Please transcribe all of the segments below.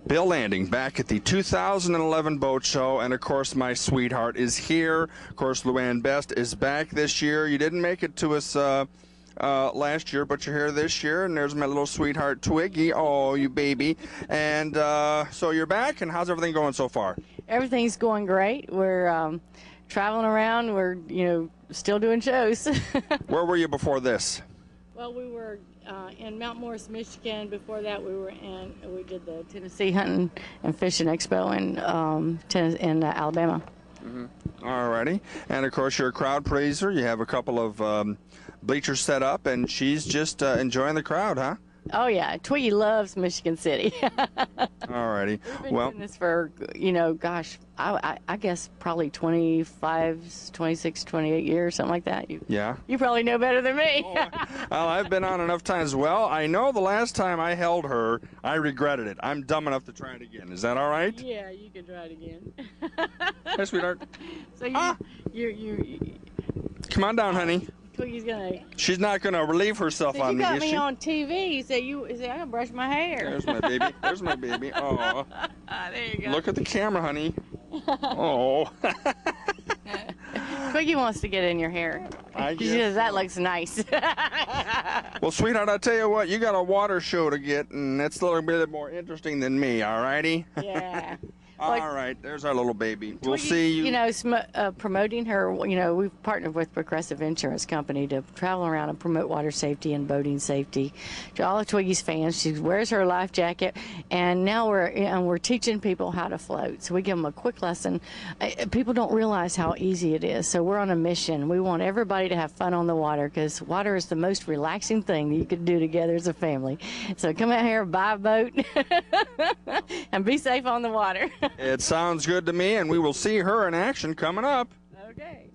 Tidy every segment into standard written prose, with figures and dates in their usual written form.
Bill Landing back at the 2011 Boat Show, and of course my sweetheart is here. Of course, Luann Best is back this year. You didn't make it to us last year, but you're here this year, and there's my little sweetheart Twiggy. Oh, you baby. And so you're back, and how's everything going so far? Everything's going great. We're traveling around. We're, still doing shows. Where were you before this? Well, we were in Mount Morris, Michigan. Before that, we did the Tennessee Hunting and Fishing Expo in Alabama. Mm-hmm. All righty. And, of course, you're a crowd pleaser. You have a couple of bleachers set up, and she's just enjoying the crowd, huh? Oh, yeah. Twiggy loves Michigan City. All righty. We've been doing this for, I guess probably 25, 26, 28 years, something like that. You probably know better than me. Well, I've been on enough times. Well, I know the last time I held her, I regretted it. I'm dumb enough to try it again. Is that all right? Yeah, you can try it again. Hey, sweetheart. So Come on down, honey. Twiggy's gonna. She's not gonna relieve herself on me, is she? You got me on TV. You say I gotta brush my hair. There's my baby. There's my baby. Oh. There you go. Look at the camera, honey. Oh. Twiggy wants to get in your hair. She says that looks nice. Well, sweetheart, I tell you what, you got a water show to get, and that's a little bit more interesting than me. All righty? Yeah. All right, there's our little baby. Twiggy, we'll see you. Promoting her, we've partnered with Progressive Insurance Company to travel around and promote water safety and boating safety to all of Twiggy's fans. She wears her life jacket, and now we're teaching people how to float. So we give them a quick lesson. People don't realize how easy it is. So we're on a mission. We want everybody to have fun on the water because water is the most relaxing thing that you could do together as a family. So come out here, buy a boat, and be safe on the water. It sounds good to me, and we will see her in action coming up. Okay.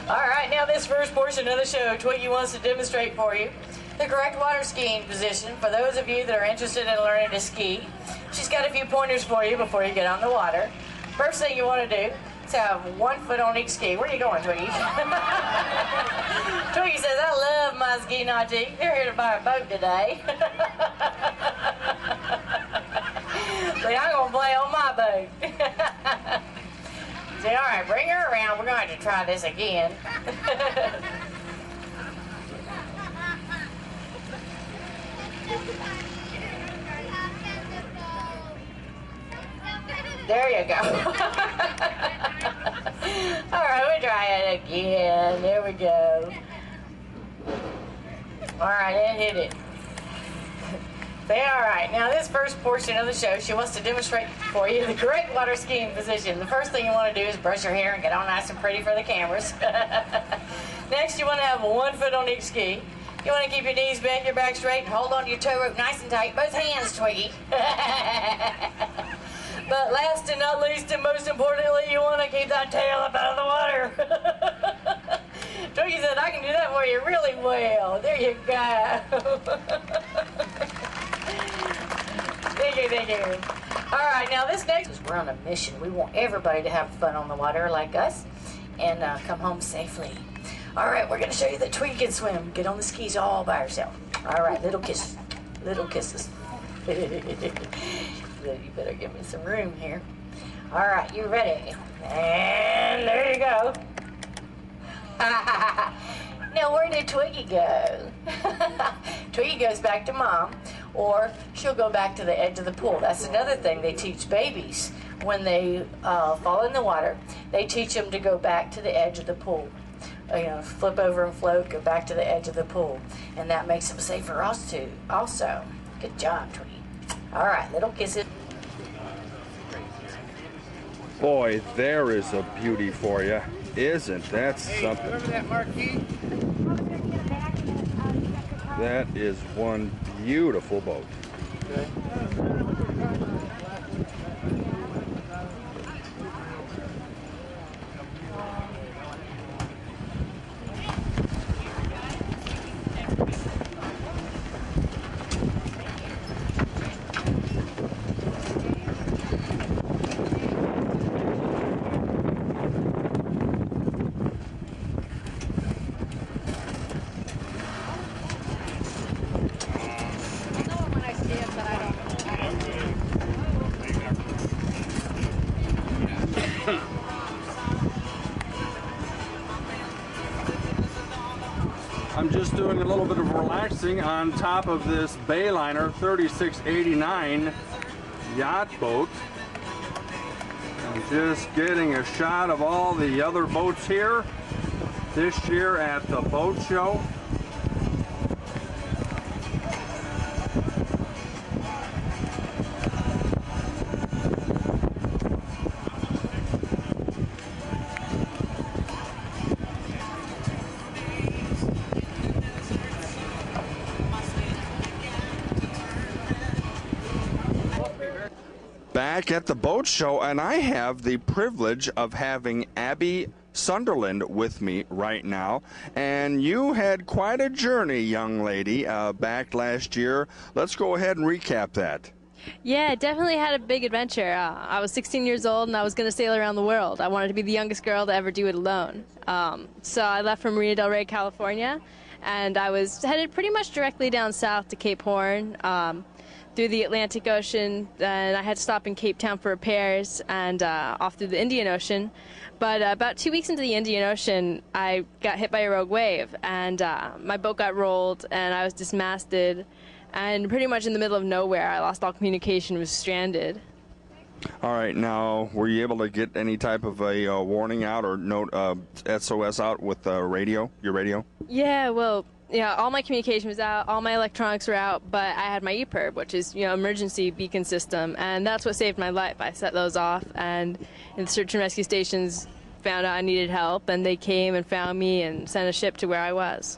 All right, now this first portion of the show, Twiggy wants to demonstrate for you the correct water skiing position for those of you that are interested in learning to ski. She's got a few pointers for you before you get on the water. First thing you want to do is have 1 foot on each ski. Where are you going, Twiggy? Twiggy says, I love my ski naughty. They're here to buy a boat today. See, I'm going to play on my boat. See, all right, bring her around. We're going to try this again. There you go. All right, we'll try it again. There we go. All right, and hit it. Say, all right, now this first portion of the show, she wants to demonstrate for you the correct water skiing position. The first thing you want to do is brush your hair and get all nice and pretty for the cameras. Next, you want to have 1 foot on each ski. You want to keep your knees bent, your back straight, and hold on to your tow rope nice and tight. Both hands, Twiggy. But last and not least, and most importantly, you want to keep that tail up out of the water. Twiggy said, I can do that for you really well. There you go. Thank you. All right, now this next is we're on a mission. We want everybody to have fun on the water like us and come home safely. All right, we're going to show you that Twiggy can swim. Get on the skis all by herself. All right, little kisses. Little kisses. You better give me some room here. All right, you ready? And there you go. Now, where did Twiggy go? Twiggy goes back to Mom, or she'll go back to the edge of the pool. That's another thing they teach babies. When they fall in the water, they teach them to go back to the edge of the pool. Flip over and float, go back to the edge of the pool. And that makes them safer also. Good job, Twiggy. All right, little kisses. Boy, there is a beauty for you. Isn't that something? Remember that marquee? That is one beautiful boat. Okay. I'm just doing a little bit of relaxing on top of this Bayliner 3689 yacht boat. I'm just getting a shot of all the other boats here this year at the boat show. Back at the boat show, and I have the privilege of having Abby Sunderland with me right now. And you had quite a journey, young lady, back last year. Let's go ahead and recap that. Yeah, I definitely had a big adventure. I was 16 years old and I was going to sail around the world. I wanted to be the youngest girl to ever do it alone. So I left from Marina del Rey, California, and I was headed pretty much directly down south to Cape Horn, through the Atlantic Ocean, and I had to stop in Cape Town for repairs, and off through the Indian Ocean. But about 2 weeks into the Indian Ocean, I got hit by a rogue wave, and my boat got rolled, and I was dismasted, and pretty much in the middle of nowhere, I lost all communication, was stranded. All right, now, were you able to get any type of a warning out or note SOS out with your radio? Yeah, well, yeah, all my communication was out, all my electronics were out, but I had my EPIRB, which is, emergency beacon system, and that's what saved my life. I set those off, and the search and rescue stations found out I needed help, and they came and found me and sent a ship to where I was.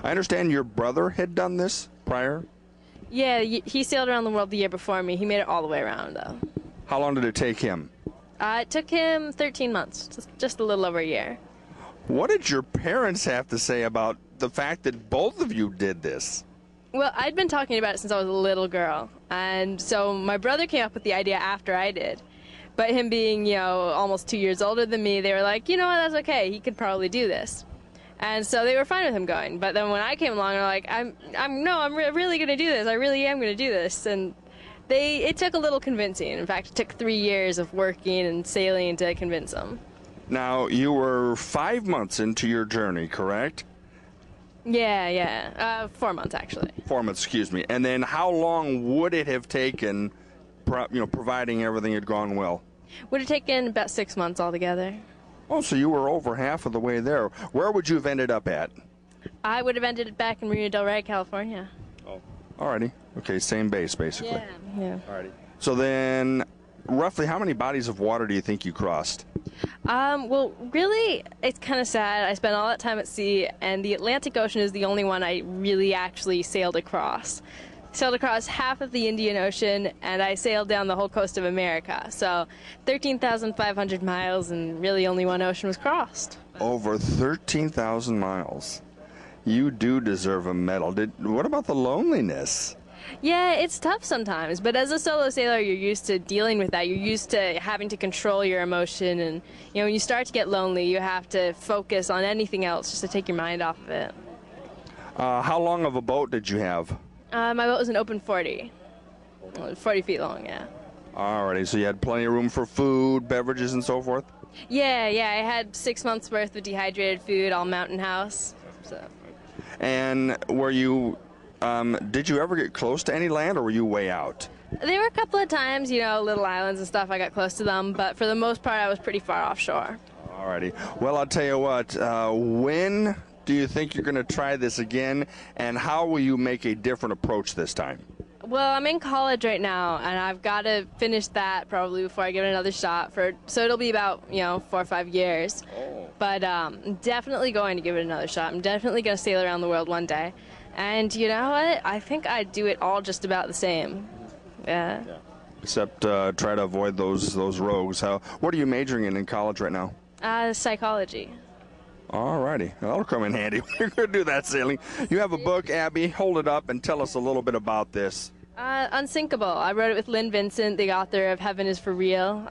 I understand your brother had done this prior? Yeah, he sailed around the world the year before me. He made it all the way around, though. How long did it take him? It took him 13 months, just a little over a year. What did your parents have to say about the fact that both of you did this? Well, I'd been talking about it since I was a little girl, and so my brother came up with the idea after I did. But him being, almost 2 years older than me, they were like, you know what, that's okay, he could probably do this. And so they were fine with him going. But then when I came along, they're like, I'm really going to do this. I really am going to do this. And it took a little convincing. In fact, it took 3 years of working and sailing to convince them. Now, you were 5 months into your journey, correct? Yeah. 4 months, actually. 4 months, excuse me. And then how long would it have taken, providing everything had gone well? Would have taken about 6 months altogether. Oh, so you were over half of the way there. Where would you have ended up at? I would have ended up back in Marina del Rey, California. Oh. Alrighty. Okay, same base, basically. Yeah. Alrighty. So then, roughly how many bodies of water do you think you crossed? Well, really, it's kind of sad. I spent all that time at sea, and the Atlantic Ocean is the only one I really actually sailed across. Sailed across half of the Indian Ocean, and I sailed down the whole coast of America. So 13,500 miles, and really only one ocean was crossed. Over 13,000 miles. You do deserve a medal. What about the loneliness? Yeah, it's tough sometimes, but as a solo sailor, you're used to dealing with that. You're used to having to control your emotion, and when you start to get lonely, you have to focus on anything else just to take your mind off of it. How long of a boat did you have? My boat was an open 40 feet long, yeah. Alrighty, so you had plenty of room for food, beverages, and so forth? Yeah, I had 6 months worth of dehydrated food, all Mountain House. So. And were you, did you ever get close to any land, or were you way out? There were a couple of times, little islands and stuff, I got close to them, but for the most part, I was pretty far offshore. Alrighty. Well, I'll tell you what, when do you think you're going to try this again, and how will you make a different approach this time? Well, I'm in college right now, and I've got to finish that probably before I give it another shot. So it'll be about 4 or 5 years. Oh. But I'm definitely going to give it another shot. I'm definitely going to sail around the world one day. And you know what? I think I'd do it all just about the same. Yeah. Except try to avoid those rogues. What are you majoring in college right now? Psychology. Alrighty, that'll come in handy. We're going to do that sailing. You have a book, Abby. Hold it up and tell us a little bit about this. Unsinkable. I wrote it with Lynn Vincent, the author of Heaven is for Real.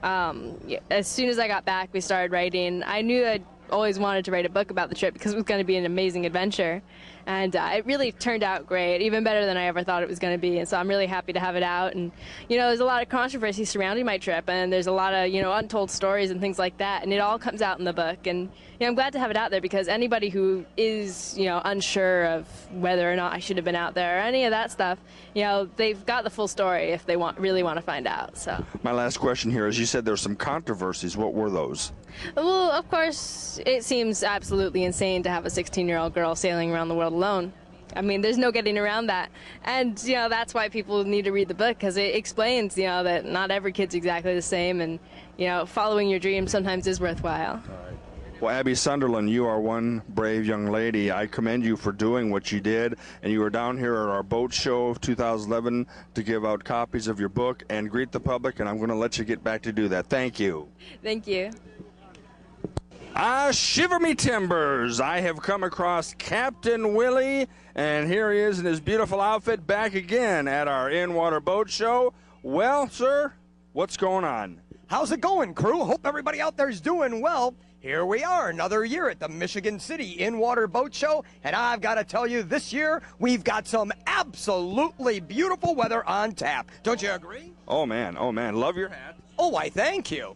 As soon as I got back, we started writing. I knew I'd always wanted to write a book about the trip because it was going to be an amazing adventure. And it really turned out great, even better than I ever thought it was going to be. And so I'm really happy to have it out. And, there's a lot of controversy surrounding my trip, and there's a lot of, untold stories and things like that. And it all comes out in the book. And, I'm glad to have it out there because anybody who is, unsure of whether or not I should have been out there or any of that stuff, they've got the full story if they really want to find out. So my last question here is, you said there's some controversies. What were those? Well, of course, it seems absolutely insane to have a 16-year-old girl sailing around the world alone. I mean, there's no getting around that. And, that's why people need to read the book, because it explains, that not every kid's exactly the same, and, following your dreams sometimes is worthwhile. Well, Abby Sunderland, you are one brave young lady. I commend you for doing what you did, and you were down here at our boat show of 2011 to give out copies of your book and greet the public, and I'm going to let you get back to do that. Thank you. Thank you. Shiver me timbers. I have come across Captain Willie, and here he is in his beautiful outfit back again at our in-water boat show. Well, sir, what's going on? How's it going, crew? Hope everybody out there's doing well. Here we are, another year at the Michigan City In-Water Boat Show, and I've got to tell you, this year we've got some absolutely beautiful weather on tap. Don't you agree? Oh, man. Love your hat. Oh, why, thank you.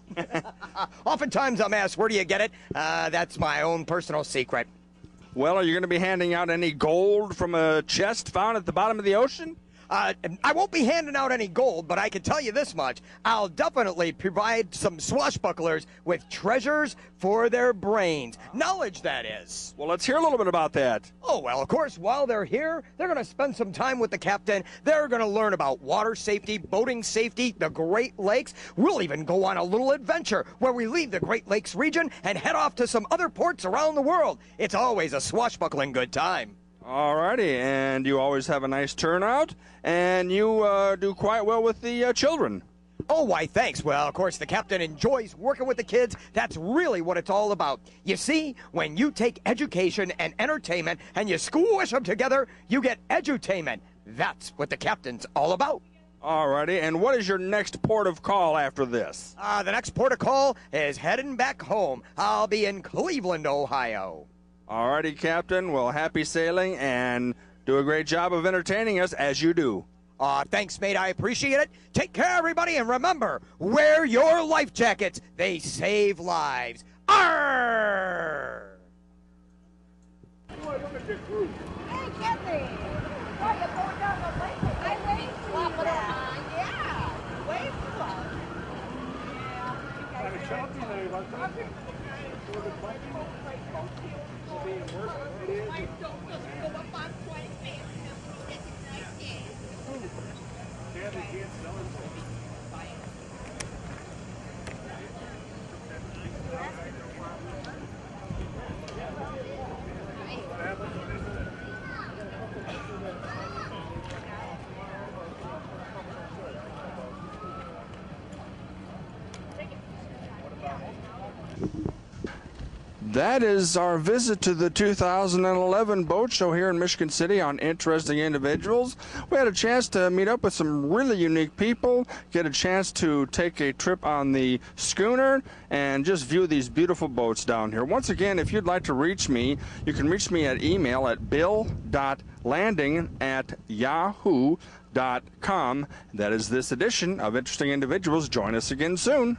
Oftentimes I'm asked, where do you get it? That's my own personal secret. Well, are you going to be handing out any gold from a chest found at the bottom of the ocean? I won't be handing out any gold, but I can tell you this much. I'll definitely provide some swashbucklers with treasures for their brains. Knowledge, that is. Well, let's hear a little bit about that. Oh, well, of course, while they're here, they're going to spend some time with the captain. They're going to learn about water safety, boating safety, the Great Lakes. We'll even go on a little adventure where we leave the Great Lakes region and head off to some other ports around the world. It's always a swashbuckling good time. All righty, and you always have a nice turnout, and you do quite well with the children. Oh, why, thanks. Well, of course, the captain enjoys working with the kids. That's really what it's all about. You see, when you take education and entertainment and you squish them together, you get edutainment. That's what the captain's all about. All righty, and what is your next port of call after this? The next port of call is heading back home. I'll be in Cleveland, Ohio. All righty, Captain. Well, happy sailing, and do a great job of entertaining us, as you do. Thanks, mate. I appreciate it. Take care, everybody, and remember, wear your life jackets. They save lives. Arr! Boy, look at this group. Hey, Kathy. Why you going down the lake? I waved to you. Yeah. Wave to us. Yeah. Got a shelter there, wasn't it? That is our visit to the 2011 boat show here in Michigan City on Interesting Individuals. We had a chance to meet up with some really unique people, get a chance to take a trip on the schooner, and just view these beautiful boats down here. Once again, if you'd like to reach me, you can reach me at email at bill.landing@yahoo.com. That is this edition of Interesting Individuals. Join us again soon.